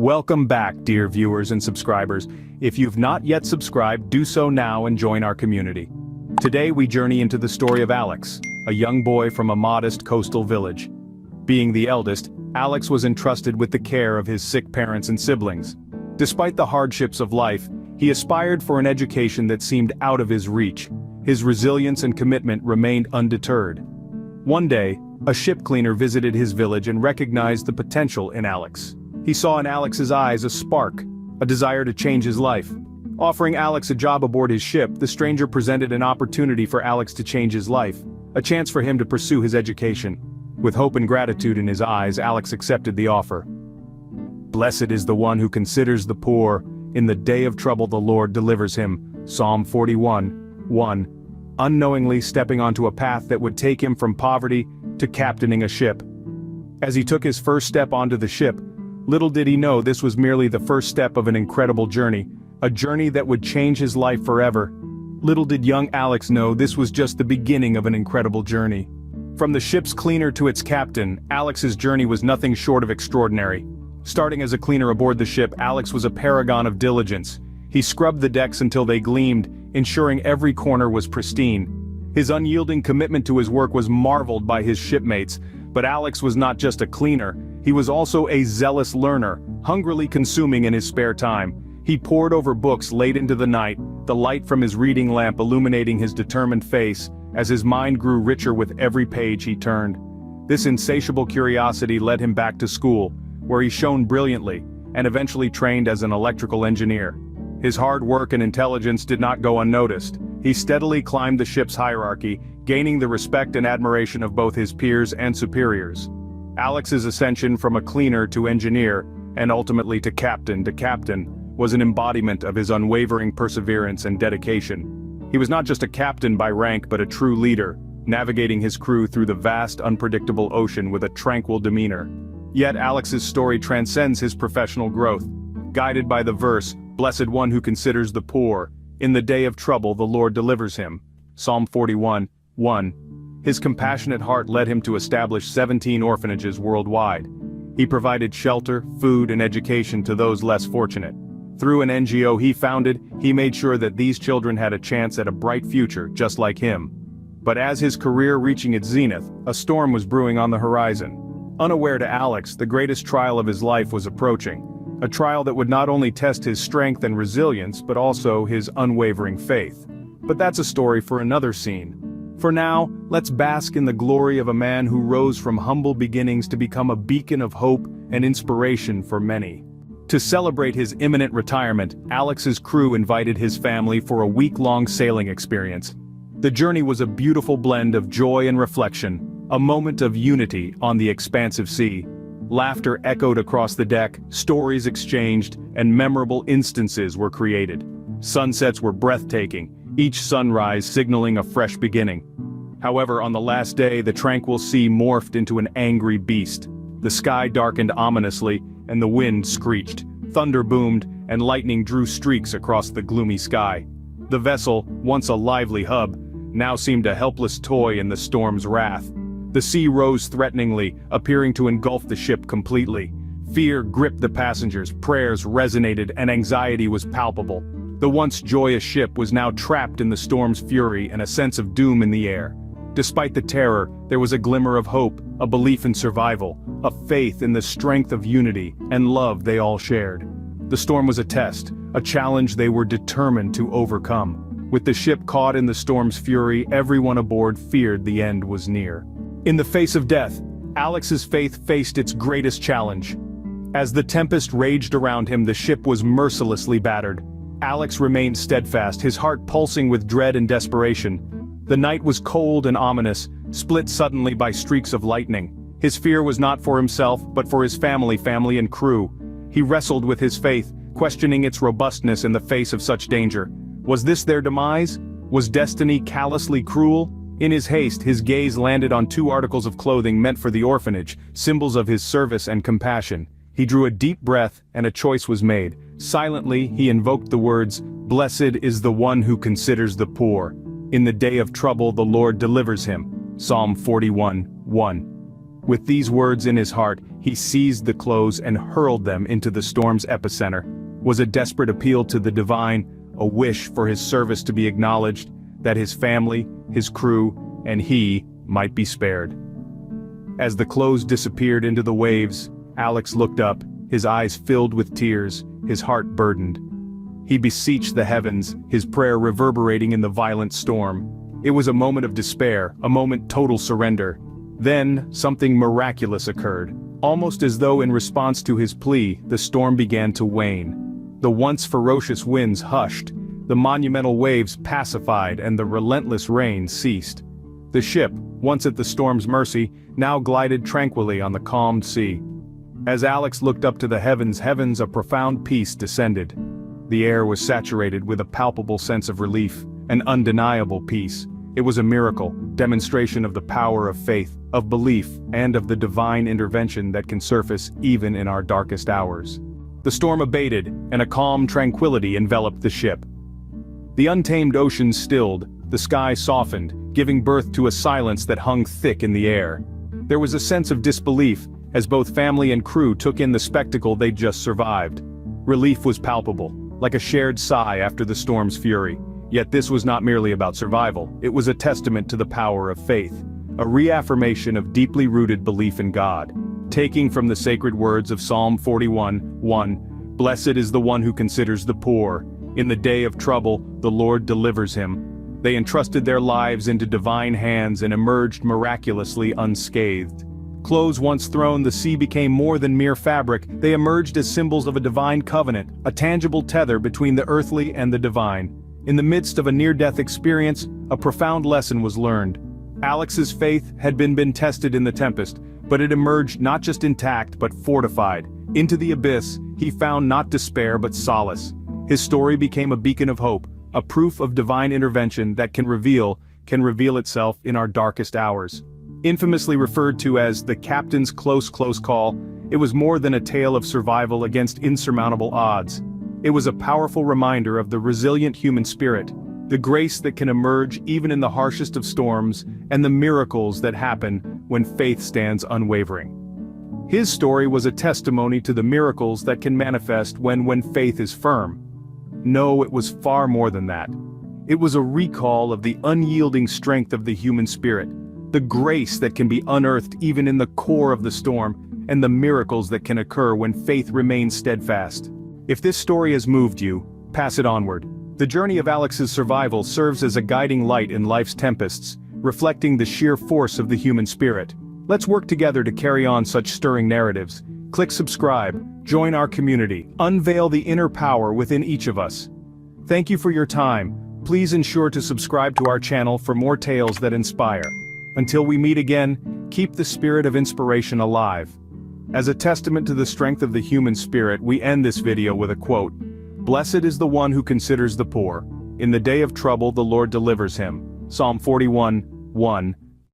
Welcome back, dear viewers and subscribers. If you've not yet subscribed, do so now and join our community. Today we journey into the story of Alex, a young boy from a modest coastal village. Being the eldest, Alex was entrusted with the care of his sick parents and siblings. Despite the hardships of life, he aspired for an education that seemed out of his reach. His resilience and commitment remained undeterred. One day, a ship cleaner visited his village and recognized the potential in Alex. He saw in Alex's eyes a spark, a desire to change his life. Offering Alex a job aboard his ship, the stranger presented an opportunity for Alex to change his life, a chance for him to pursue his education. With hope and gratitude in his eyes, Alex accepted the offer. "Blessed is the one who considers the poor. In the day of trouble the Lord delivers him." Psalm 41:1. Unknowingly stepping onto a path that would take him from poverty to captaining a ship. As he took his first step onto the ship, little did he know this was merely the first step of an incredible journey, a journey that would change his life forever. Little did young Alex know this was just the beginning of an incredible journey. From the ship's cleaner to its captain, Alex's journey was nothing short of extraordinary. Starting as a cleaner aboard the ship, Alex was a paragon of diligence. He scrubbed the decks until they gleamed, ensuring every corner was pristine. His unyielding commitment to his work was marveled by his shipmates, but Alex was not just a cleaner, he was also a zealous learner, hungrily consuming in his spare time. He pored over books late into the night, the light from his reading lamp illuminating his determined face, as his mind grew richer with every page he turned. This insatiable curiosity led him back to school, where he shone brilliantly, and eventually trained as an electrical engineer. His hard work and intelligence did not go unnoticed. He steadily climbed the ship's hierarchy, gaining the respect and admiration of both his peers and superiors. Alex's ascension from a cleaner to engineer, and ultimately to captain, was an embodiment of his unwavering perseverance and dedication. He was not just a captain by rank but a true leader, navigating his crew through the vast, unpredictable ocean with a tranquil demeanor. Yet Alex's story transcends his professional growth. Guided by the verse, "Blessed one who considers the poor. In the day of trouble the Lord delivers him." Psalm 41:1. His compassionate heart led him to establish 17 orphanages worldwide. He provided shelter, food, and education to those less fortunate. Through an NGO he founded, he made sure that these children had a chance at a bright future just like him. But as his career reaching its zenith, a storm was brewing on the horizon. Unaware to Alex, the greatest trial of his life was approaching. A trial that would not only test his strength and resilience but also his unwavering faith. But that's a story for another scene. For now, let's bask in the glory of a man who rose from humble beginnings to become a beacon of hope and inspiration for many. To celebrate his imminent retirement, Alex's crew invited his family for a week-long sailing experience. The journey was a beautiful blend of joy and reflection, a moment of unity on the expansive sea. Laughter echoed across the deck, stories exchanged, and memorable instances were created. Sunsets were breathtaking, each sunrise signaling a fresh beginning. However, on the last day, the tranquil sea morphed into an angry beast. The sky darkened ominously, and the wind screeched. Thunder boomed, and lightning drew streaks across the gloomy sky. The vessel, once a lively hub, now seemed a helpless toy in the storm's wrath. The sea rose threateningly, appearing to engulf the ship completely. Fear gripped the passengers, prayers resonated, and anxiety was palpable. The once joyous ship was now trapped in the storm's fury and a sense of doom in the air. Despite the terror, there was a glimmer of hope, a belief in survival, a faith in the strength of unity and love they all shared. The storm was a test, a challenge they were determined to overcome. With the ship caught in the storm's fury, everyone aboard feared the end was near. In the face of death, Alex's faith faced its greatest challenge. As the tempest raged around him, the ship was mercilessly battered. Alex remained steadfast, his heart pulsing with dread and desperation. The night was cold and ominous, split suddenly by streaks of lightning. His fear was not for himself, but for his family and crew. He wrestled with his faith, questioning its robustness in the face of such danger. Was this their demise? Was destiny callously cruel? In his haste, his gaze landed on 2 articles of clothing meant for the orphanage, symbols of his service and compassion. He drew a deep breath, and a choice was made. Silently, he invoked the words, "Blessed is the one who considers the poor. In the day of trouble the Lord delivers him." Psalm 41:1. With these words in his heart, he seized the clothes and hurled them into the storm's epicenter. Was a desperate appeal to the divine, a wish for his service to be acknowledged, that his family, his crew, and he might be spared. As the clothes disappeared into the waves, Alex looked up, his eyes filled with tears, his heart burdened. He beseeched the heavens, his prayer reverberating in the violent storm. It was a moment of despair, a moment total surrender. Then, something miraculous occurred. Almost as though in response to his plea, the storm began to wane. The once ferocious winds hushed, the monumental waves pacified, and the relentless rain ceased. The ship, once at the storm's mercy, now glided tranquilly on the calmed sea. As Alex looked up to the heavens, a profound peace descended. The air was saturated with a palpable sense of relief, an undeniable peace. It was a miracle, demonstration of the power of faith, of belief, and of the divine intervention that can surface even in our darkest hours. The storm abated, and a calm tranquility enveloped the ship. The untamed ocean stilled, the sky softened, giving birth to a silence that hung thick in the air. There was a sense of disbelief, as both family and crew took in the spectacle they'd just survived. Relief was palpable, like a shared sigh after the storm's fury. Yet this was not merely about survival, it was a testament to the power of faith, a reaffirmation of deeply rooted belief in God. Taking from the sacred words of Psalm 41:1, "Blessed is the one who considers the poor. In the day of trouble, the Lord delivers him." They entrusted their lives into divine hands and emerged miraculously unscathed. Clothes once thrown, the sea became more than mere fabric. They emerged as symbols of a divine covenant, a tangible tether between the earthly and the divine. In the midst of a near-death experience, a profound lesson was learned. Alex's faith had been tested in the tempest, but it emerged not just intact but fortified. Into the abyss, he found not despair but solace. His story became a beacon of hope, a proof of divine intervention that can reveal itself in our darkest hours. Infamously referred to as the captain's close call, it was more than a tale of survival against insurmountable odds. It was a powerful reminder of the resilient human spirit, the grace that can emerge even in the harshest of storms, and the miracles that happen when faith stands unwavering. His story was a testimony to the miracles that can manifest when faith is firm. No, it was far more than that. It was a recall of the unyielding strength of the human spirit, the grace that can be unearthed even in the core of the storm, and the miracles that can occur when faith remains steadfast. If this story has moved you, pass it onward. The journey of Alex's survival serves as a guiding light in life's tempests, reflecting the sheer force of the human spirit. Let's work together to carry on such stirring narratives. Click subscribe, join our community, unveil the inner power within each of us. Thank you for your time. Please ensure to subscribe to our channel for more tales that inspire. Until we meet again, keep the spirit of inspiration alive. As a testament to the strength of the human spirit, we end this video with a quote. "Blessed is the one who considers the poor. In the day of trouble the Lord delivers him." Psalm 41:1.